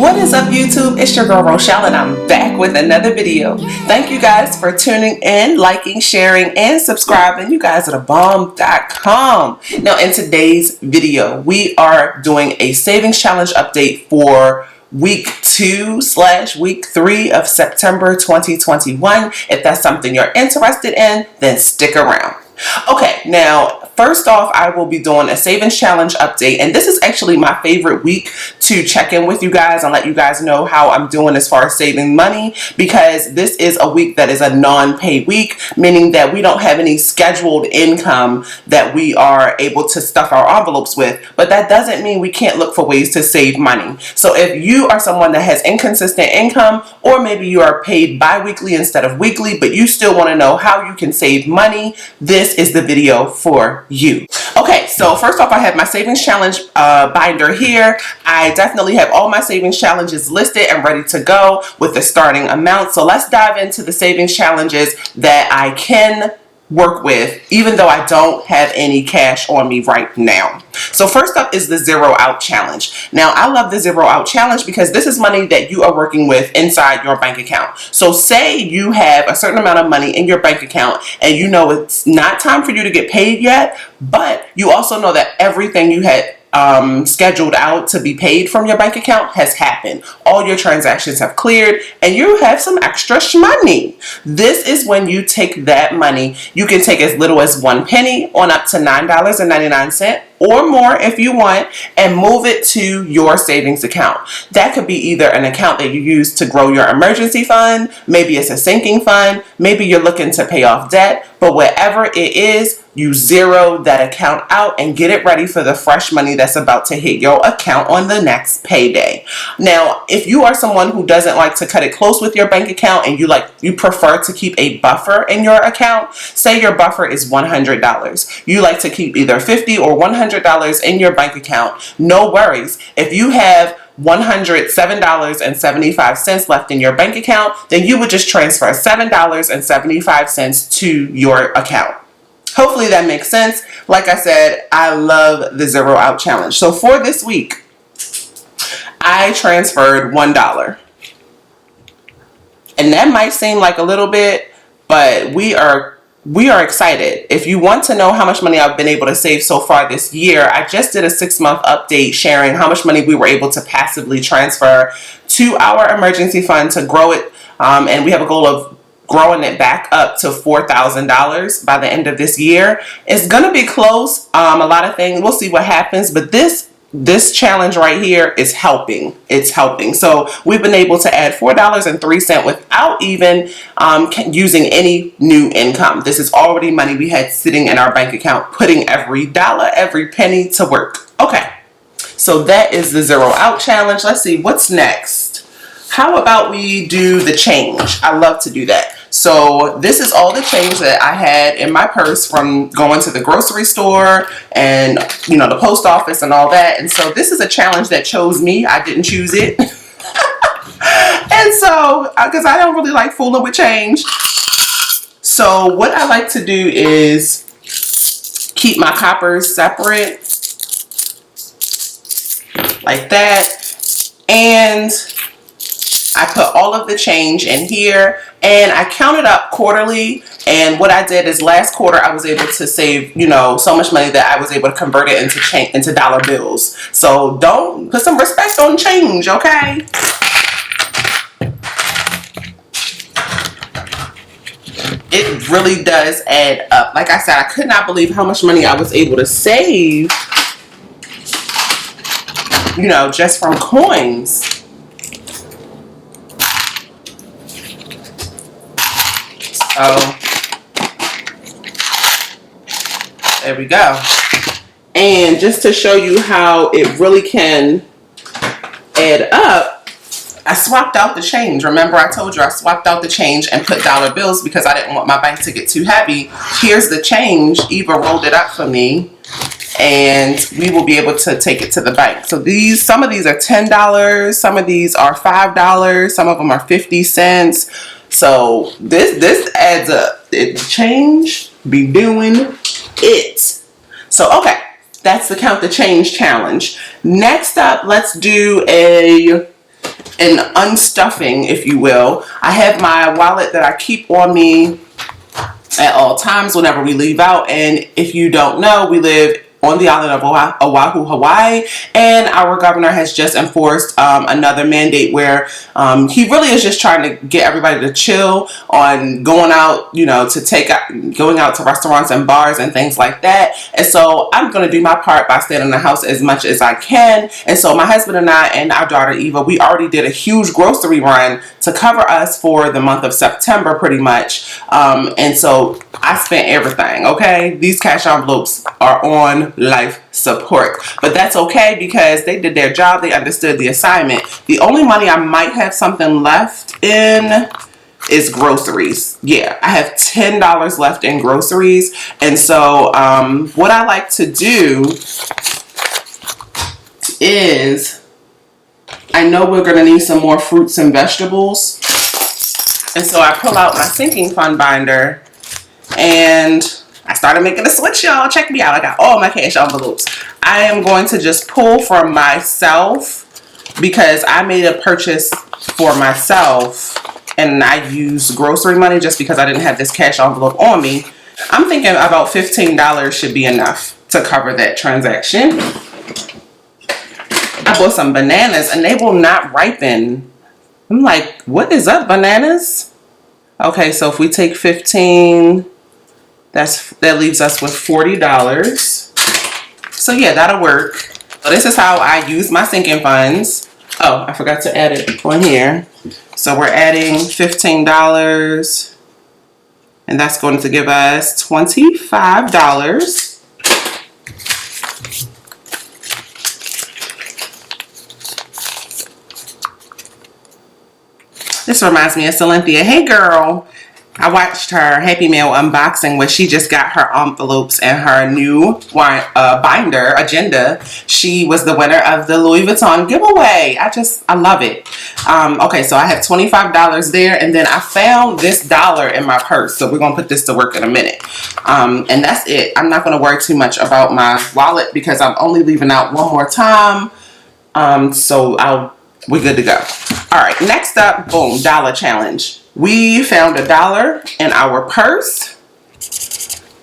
What is up, YouTube? It's your girl Rochelle and I'm back with another video. Thank you guys for tuning in, liking, sharing, and subscribing. You guys are the bomb.com. Now in today's video, we are doing a savings challenge update for week 2/week 3 of September 2021. If that's something you're interested in, then stick around. Okay, now first off, I will be doing a savings challenge update, and this is actually my favorite week to check in with you guys and let you guys know how I'm doing as far as saving money, because this is a week that is a non-pay week, meaning that we don't have any scheduled income that we are able to stuff our envelopes with, but that doesn't mean we can't look for ways to save money. So if you are someone that has inconsistent income, or maybe you are paid bi-weekly instead of weekly, but you still want to know how you can save money, this is the video for you. Okay, so first off, I have my savings challenge binder here. I definitely have all my savings challenges listed and ready to go with the starting amount. So let's dive into the savings challenges that I can work with, even though I don't have any cash on me right now. So first up is the zero out challenge. Now I love the zero out challenge because this is money that you are working with inside your bank account. So say you have a certain amount of money in your bank account and you know it's not time for you to get paid yet, but you also know that everything you had scheduled out to be paid from your bank account has happened. All your transactions have cleared and you have some extra money. This is when you take that money. You can take as little as 1 penny on up to $9.99 or more if you want, and move it to your savings account. That could be either an account that you use to grow your emergency fund, maybe it's a sinking fund, maybe you're looking to pay off debt, but whatever it is, you zero that account out and get it ready for the fresh money that's about to hit your account on the next payday. Now, if you are someone who doesn't like to cut it close with your bank account and you prefer to keep a buffer in your account, say your buffer is $100. You like to keep either $50 or $100 in your bank account. No worries. If you have $107.75 left in your bank account, then you would just transfer $7.75 to your account. Hopefully that makes sense. Like I said, I love the zero out challenge. So for this week, I transferred $1. And that might seem like a little bit, but we are excited. If you want to know how much money I've been able to save so far this year, I just did a 6-month update sharing how much money we were able to passively transfer to our emergency fund to grow it. And we have a goal of growing it back up to $4,000 by the end of this year. It's gonna be close. A lot of things, we'll see what happens, but this challenge right here is helping. It's helping. So we've been able to add $4.03 without even using any new income. This is already money we had sitting in our bank account, putting every dollar, every penny to work. Okay, so that is the zero out challenge. Let's see what's next. How about we do the change? I love to do that. So this is all the change that I had in my purse from going to the grocery store and, you know, the post office and all that. And so this is a challenge that chose me. I didn't choose it. And so, because I don't really like fooling with change. So what I like to do is keep my coppers separate like that. And I put all of the change in here and I counted up quarterly, and what I did is last quarter I was able to save, you know, so much money that I was able to convert it into dollar bills. So don't put some respect on change, okay? It really does add up. Like I said, I could not believe how much money I was able to save, you know, just from coins. So there we go. And just to show you how it really can add up, I swapped out the change. Remember I told you I swapped out the change and put dollar bills because I didn't want my bank to get too heavy. Here's the change. Eva rolled it up for me and we will be able to take it to the bank. So some of these are $10, some of these are $5, some of them are 50 cents. So this adds up. The change be doing it. So okay, that's the count the change challenge. Next up, let's do a and unstuffing, if you will. I have my wallet that I keep on me at all times whenever we leave out. And if you don't know, we live on the island of Oahu, Hawaii, and our governor has just enforced another mandate where he really is just trying to get everybody to chill on going out, you know, going out to restaurants and bars and things like that. And so I'm going to do my part by staying in the house as much as I can. And so my husband and I and our daughter Eva, we already did a huge grocery run to cover us for the month of September pretty much. And so I spent everything, okay? These cash envelopes are on life support, but that's okay because they did their job. They understood the assignment. The only money I might have something left in is groceries. Yeah, I have $10 left in groceries. And so what I like to do is, I know we're going to need some more fruits and vegetables. And so I pull out my sinking fund binder and I started making a switch, y'all. Check me out. I got all my cash envelopes. I am going to just pull from myself because I made a purchase for myself and I used grocery money just because I didn't have this cash envelope on me. I'm thinking about $15 should be enough to cover that transaction. I bought some bananas and they will not ripen. I'm like, what is up, bananas? Okay, so if we take 15, that leaves us with $40. So yeah, that'll work. So this is how I use my sinking funds. Oh, I forgot to add it on here. So we're adding $15 and that's going to give us $25. This reminds me of Cynthia. Hey girl, I watched her Happy Meal unboxing where she just got her envelopes and her new binder, agenda. She was the winner of the Louis Vuitton giveaway. I love it. Okay, so I have $25 there, and then I found this dollar in my purse. So we're going to put this to work in a minute. And that's it. I'm not going to worry too much about my wallet because I'm only leaving out one more time. We're good to go. All right, next up, boom, dollar challenge. We found $1 in our purse.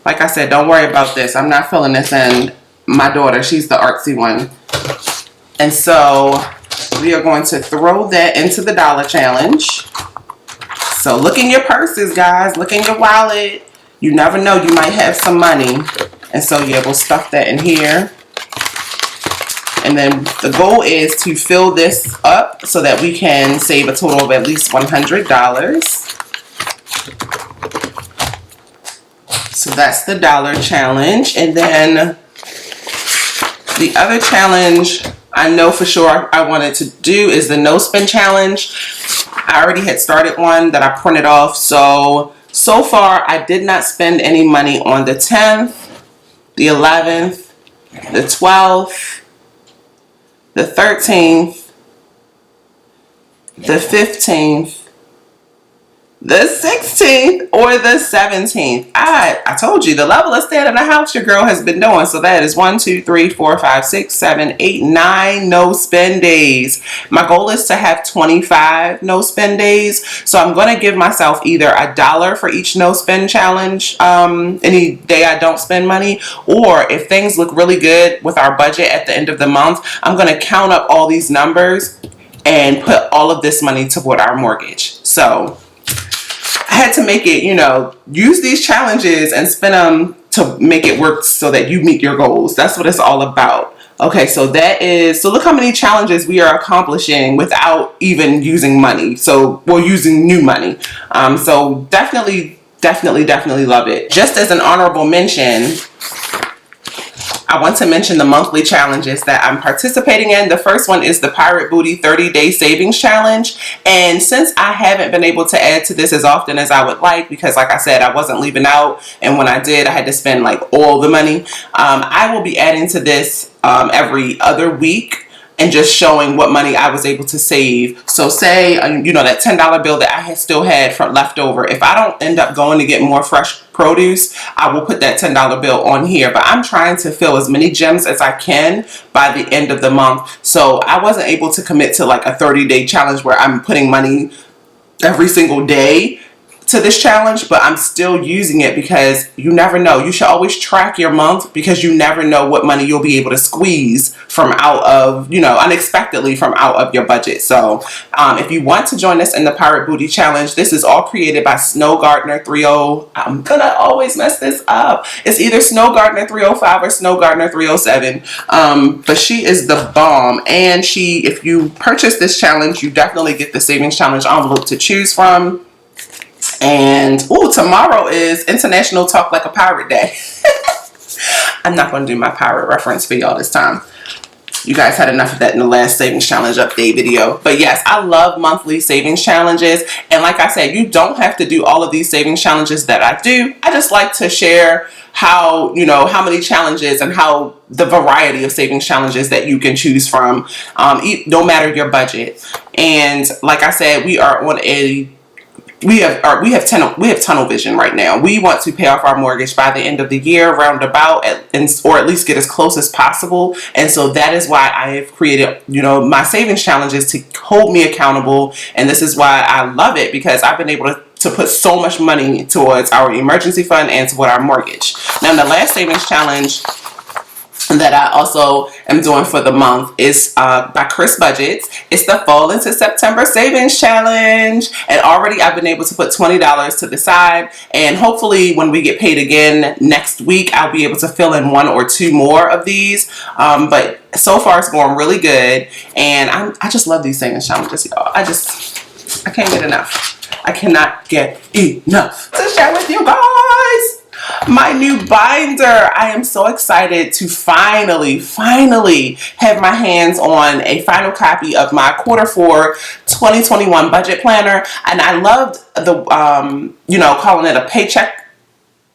Like I said, don't worry about this. I'm not filling this in. My daughter, she's the artsy one. And so we are going to throw that into the dollar challenge. So look in your purses, guys. Look in your wallet. You never know, you might have some money. And so yeah, we'll stuff that in here. And then the goal is to fill this up so that we can save a total of at least $100. So that's the dollar challenge. And then the other challenge I know for sure I wanted to do is the no spend challenge. I already had started one that I printed off. So far I did not spend any money on the 10th, the 11th, the 12th, the 13th, the 15th, the 16th, or the 17th. I told you the level of staying in the house your girl has been doing. So that is 1, 2, 3, 4, 5, 6, 7, 8, 9 no spend days. My goal is to have 25 no spend days. So I'm going to give myself either $1 for each no spend challenge any day I don't spend money, or if things look really good with our budget at the end of the month, I'm going to count up all these numbers and put all of this money toward our mortgage. So I had to make it, use these challenges and spend them to make it work so that you meet your goals. That's what it's all about. Okay, so look how many challenges we are accomplishing without even using money. So we're using new money. So definitely love it. Just as an honorable mention, I want to mention the monthly challenges that I'm participating in. The first one is the Pirate Booty 30-Day Savings Challenge. And since I haven't been able to add to this as often as I would like, because like I said, I wasn't leaving out, and when I did, I had to spend like all the money, I will be adding to this every other week. and just showing what money I was able to save. So say, you know, that $10 bill that I had still had from left over, if I don't end up going to get more fresh produce, I will put that $10 bill on here. But I'm trying to fill as many gems as I can by the end of the month. So I wasn't able to commit to like a 30-day challenge where I'm putting money every single day to this challenge, but I'm still using it because you never know. You should always track your month because you never know what money you'll be able to squeeze from out of, you know, unexpectedly from out of your budget. So if you want to join us in the Pirate Booty Challenge, this is all created by Snow Gardner 30. I'm gonna always mess this up. It's either Snow Gardner 305 or Snow Gardner 307. But she is the bomb. And if you purchase this challenge, you definitely get the Savings Challenge envelope to choose from. And tomorrow is International Talk Like a Pirate Day. I'm not going to do my pirate reference for y'all this time. You guys had enough of that in the last Savings Challenge update video. But yes, I love monthly savings challenges. And like I said, you don't have to do all of these savings challenges that I do. I just like to share how many challenges and how the variety of savings challenges that you can choose from, no matter your budget. And like I said, we are on we have tunnel vision right now. We want to pay off our mortgage by the end of the year, roundabout, or at least get as close as possible. And so that is why I have created, my savings challenges to hold me accountable. And this is why I love it, because I've been able to put so much money towards our emergency fund and toward our mortgage. Now, the last savings challenge that I also am doing for the month is by Chris Budgets. It's the Fall into September Savings Challenge. And already I've been able to put $20 to the side. And hopefully when we get paid again next week, I'll be able to fill in 1 or 2 more of these. But so far it's going really good. And I just love these savings challenges, y'all. I can't get enough. I cannot get enough to share with you guys. My new binder. I am so excited to finally have my hands on a final copy of my Q4 2021 budget planner. And I loved the, calling it a paycheck,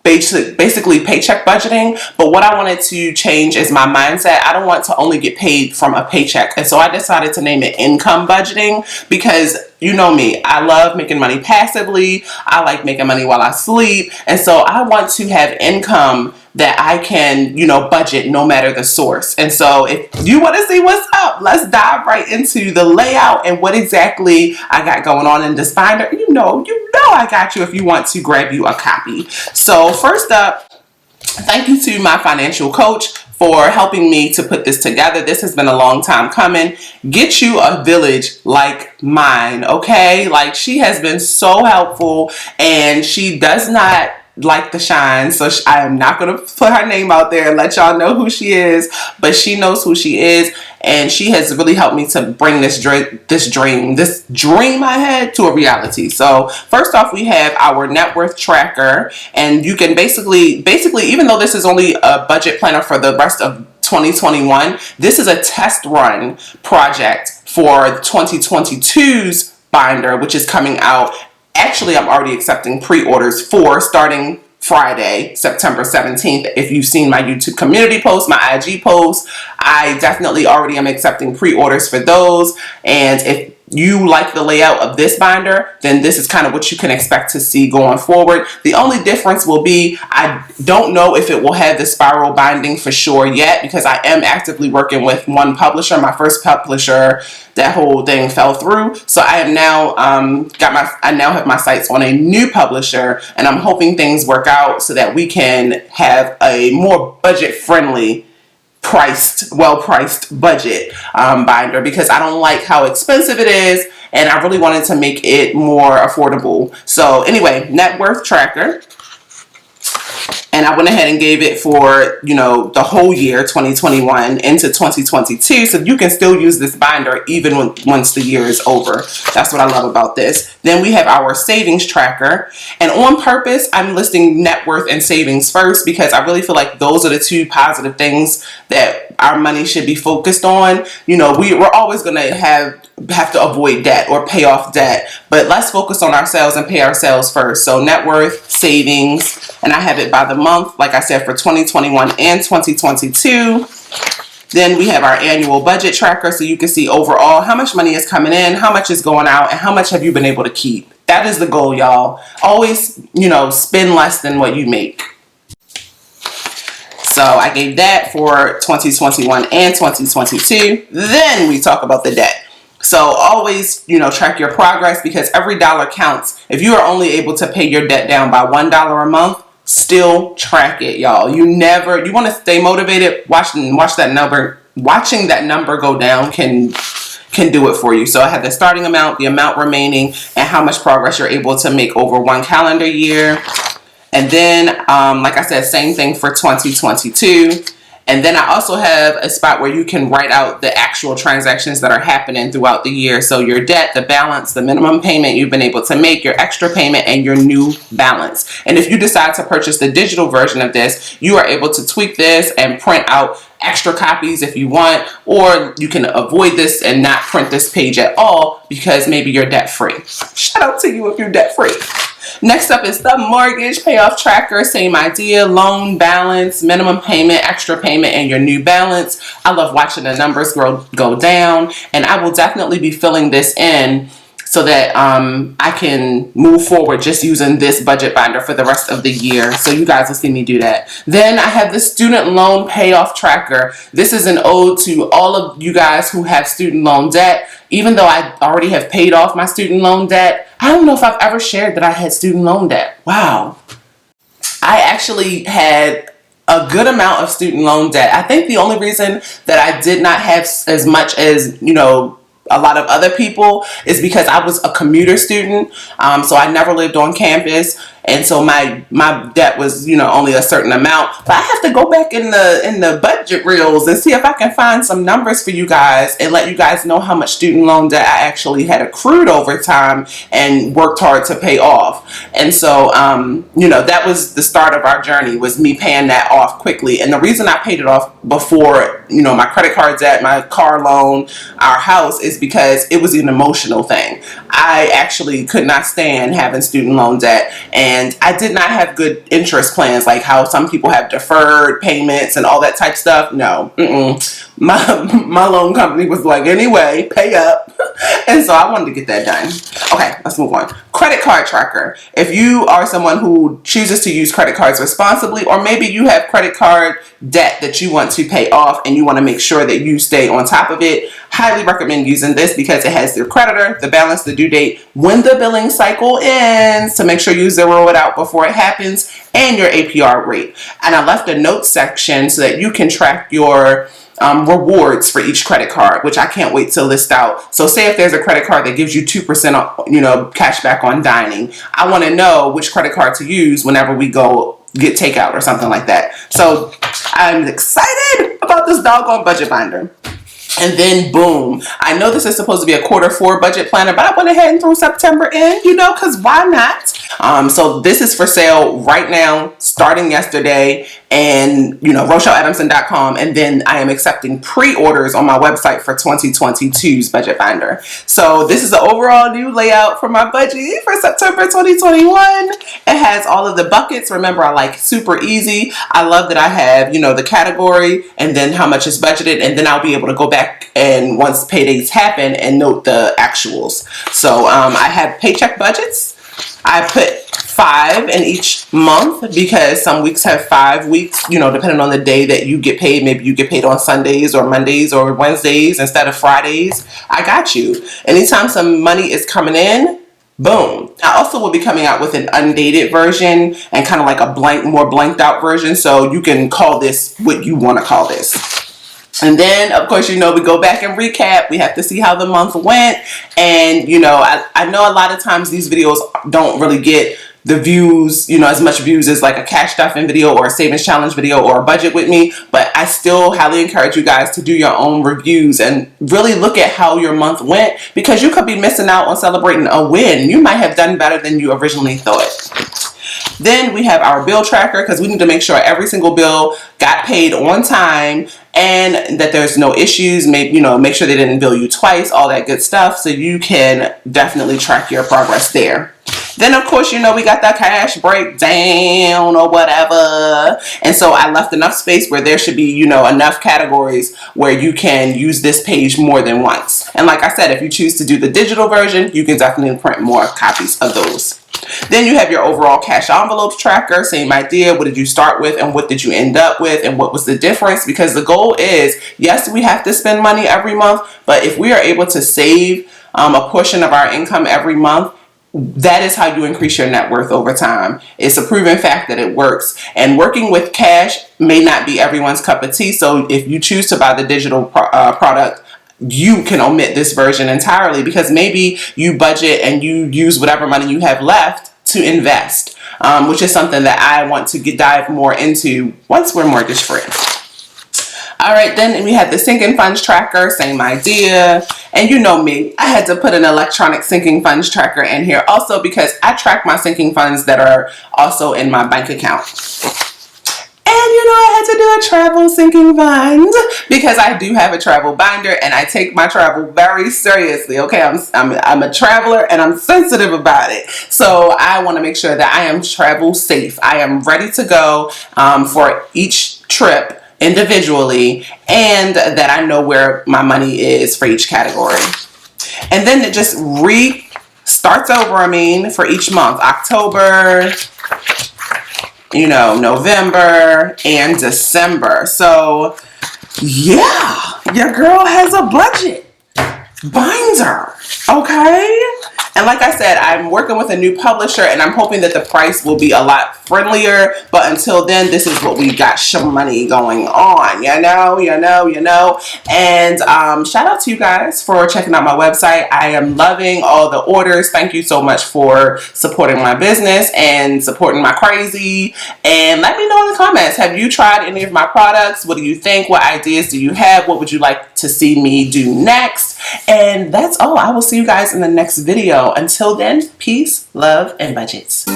basically paycheck budgeting. But what I wanted to change is my mindset. I don't want to only get paid from a paycheck. And so I decided to name it income budgeting, because you know me, I love making money passively. I like making money while I sleep. And so I want to have income that I can, budget no matter the source. And so if you want to see what's up, let's dive right into the layout and what exactly I got going on in this binder. You know I got you if you want to grab you a copy. So first up, thank you to my financial coach for helping me to put this together. This has been a long time coming. Get you a village like mine, okay? Like, she has been so helpful, and she does not like the shine, so I am not going to put her name out there and let y'all know who she is, but she knows who she is, and she has really helped me to bring this dream I had to a reality. So first off, we have our net worth tracker, and you can basically, even though this is only a budget planner for the rest of 2021, this is a test run project for 2022's binder, which is coming out. Actually, I'm already accepting pre-orders for starting Friday, September 17th. If you've seen my YouTube community post, my IG post, I definitely already am accepting pre-orders for those. And if you like the layout of this binder, then this is kind of what you can expect to see going forward. The only difference will be, I don't know if it will have the spiral binding for sure yet, because I am actively working with one publisher. My first publisher, that whole thing fell through. So I have now I now have my sights on a new publisher, and I'm hoping things work out so that we can have a more budget friendly well-priced budget binder, because I don't like how expensive it is, and I really wanted to make it more affordable. So anyway, net worth tracker. And I went ahead and gave it for, the whole year, 2021 into 2022. So you can still use this binder even once the year is over. That's what I love about this. Then we have our savings tracker. And on purpose, I'm listing net worth and savings first, because I really feel like those are the two positive things that our money should be focused on. We're always going to have to avoid debt or pay off debt, but let's focus on ourselves and pay ourselves first. So net worth, savings, and I have it by the month, like I said, for 2021 and 2022. Then we have our annual budget tracker, so you can see overall how much money is coming in, how much is going out, and how much have you been able to keep. That is the goal, y'all. Always, spend less than what you make. So I gave that for 2021 and 2022. Then we talk about the debt. So always, track your progress, because every dollar counts. If you are only able to pay your debt down by $1 a month, still track it, y'all. You want to stay motivated. Watching that number go down can do it for you. So I have the starting amount, the amount remaining, and how much progress you're able to make over one calendar year. And then, like I said, same thing for 2022. And then I also have a spot where you can write out the actual transactions that are happening throughout the year. So your debt, the balance, the minimum payment you've been able to make, your extra payment, and your new balance. And if you decide to purchase the digital version of this, you are able to tweak this and print out extra copies if you want, or you can avoid this and not print this page at all because maybe you're debt free. Shout out to you if you're debt free. Next up is the mortgage payoff tracker. Same idea: loan balance, minimum payment, extra payment, and your new balance. I love watching the numbers go down, and I will definitely be filling this in so that I can move forward just using this budget binder for the rest of the year. So you guys will see me do that. Then I have the student loan payoff tracker. This is an ode to all of you guys who have student loan debt. Even though I already have paid off my student loan debt, I don't know if I've ever shared that I had student loan debt. Wow. I actually had a good amount of student loan debt. I think the only reason that I did not have as much as, a lot of other people is because I was a commuter student. So I never lived on campus. And so my debt was, only a certain amount. But I have to go back in the budget reels and see if I can find some numbers for you guys and let you guys know how much student loan debt I actually had accrued over time and worked hard to pay off. And so, that was the start of our journey, was me paying that off quickly. And the reason I paid it off before, my credit card debt, my car loan, our house, is because it was an emotional thing. I actually could not stand having student loan debt, and I did not have good interest plans, like how some people have deferred payments and all that type stuff. No, my loan company was like, anyway, pay up. And so I wanted to get that done. Okay, let's move on. Credit card tracker. If you are someone who chooses to use credit cards responsibly, or maybe you have credit card debt that you want to pay off and you want to make sure that you stay on top of it, highly recommend using this because it has the creditor, the balance, the due date, when the billing cycle ends, to make sure you zero it out before it happens, and your APR rate. And I left a notes section so that you can track your rewards for each credit card, which I can't wait to list out. So say if there's a credit card that gives you 2%, cash back on dining, I want to know which credit card to use whenever we go get takeout or something like that. So I'm excited about this doggone budget binder. And then boom, I know this is supposed to be a Q4 budget planner, but I went ahead and threw September in, because why not? So this is for sale right now, starting yesterday, and RochelleAdamson.com. And then I am accepting pre-orders on my website for 2022's budget binder. So this is the overall new layout for my budget for September 2021. It has all of the buckets. Remember, I like super easy. I love that I have, the category and then how much is budgeted. And then I'll be able to go back and once paydays happen and note the actuals. So I have paycheck budgets. I put 5 in each month because some weeks have 5 weeks, depending on the day that you get paid. Maybe you get paid on Sundays or Mondays or Wednesdays instead of Fridays. I got you. Anytime some money is coming in, boom. I also will be coming out with an undated version and kind of like a more blanked out version. So you can call this what you want to call this. And then, of course, we go back and recap. We have to see how the month went. And, I know a lot of times these videos don't really get the views, as much views as like a cash stuffing video or a savings challenge video or a budget with me. But I still highly encourage you guys to do your own reviews and really look at how your month went, because you could be missing out on celebrating a win. You might have done better than you originally thought. Then we have our bill tracker, because we need to make sure every single bill got paid on time and that there's no issues. Make sure they didn't bill you twice, all that good stuff. So you can definitely track your progress there. Then of course, you know, we got the cash breakdown or whatever. And so I left enough space where there should be, you know, enough categories where you can use this page more than once. And like I said, if you choose to do the digital version, you can definitely print more copies of those. Then you have your overall cash envelopes tracker. Same idea. What did you start with and what did you end up with and what was the difference? Because the goal is, yes, we have to spend money every month, but if we are able to save a portion of our income every month, that is how you increase your net worth over time. It's a proven fact that it works. And working with cash may not be everyone's cup of tea. So if you choose to buy the digital product, you can omit this version entirely, because maybe you budget and you use whatever money you have left to invest, which is something that I want to dive more into once we're mortgage free. All right, then we had the sinking funds tracker, same idea. And you know me, I had to put an electronic sinking funds tracker in here also because I track my sinking funds that are also in my bank account. And you know, I had to do a travel sinking fund because I do have a travel binder and I take my travel very seriously. Okay, I'm a traveler and I'm sensitive about it. So I want to make sure that I am travel safe. I am ready to go for each trip individually, and that I know where my money is for each category. And then it just starts over, for each month. October, you know, November, and December. So, yeah, your girl has a budget binder, okay? And like I said, I'm working with a new publisher and I'm hoping that the price will be a lot friendlier. But until then, this is what we got some money going on, you know. And shout out to you guys for checking out my website. I am loving all the orders. Thank you so much for supporting my business and supporting my crazy. And let me know in the comments, have you tried any of my products? What do you think? What ideas do you have? What would you like to see me do next? And that's all. I will see you guys in the next video. Until then, peace, love, and budgets.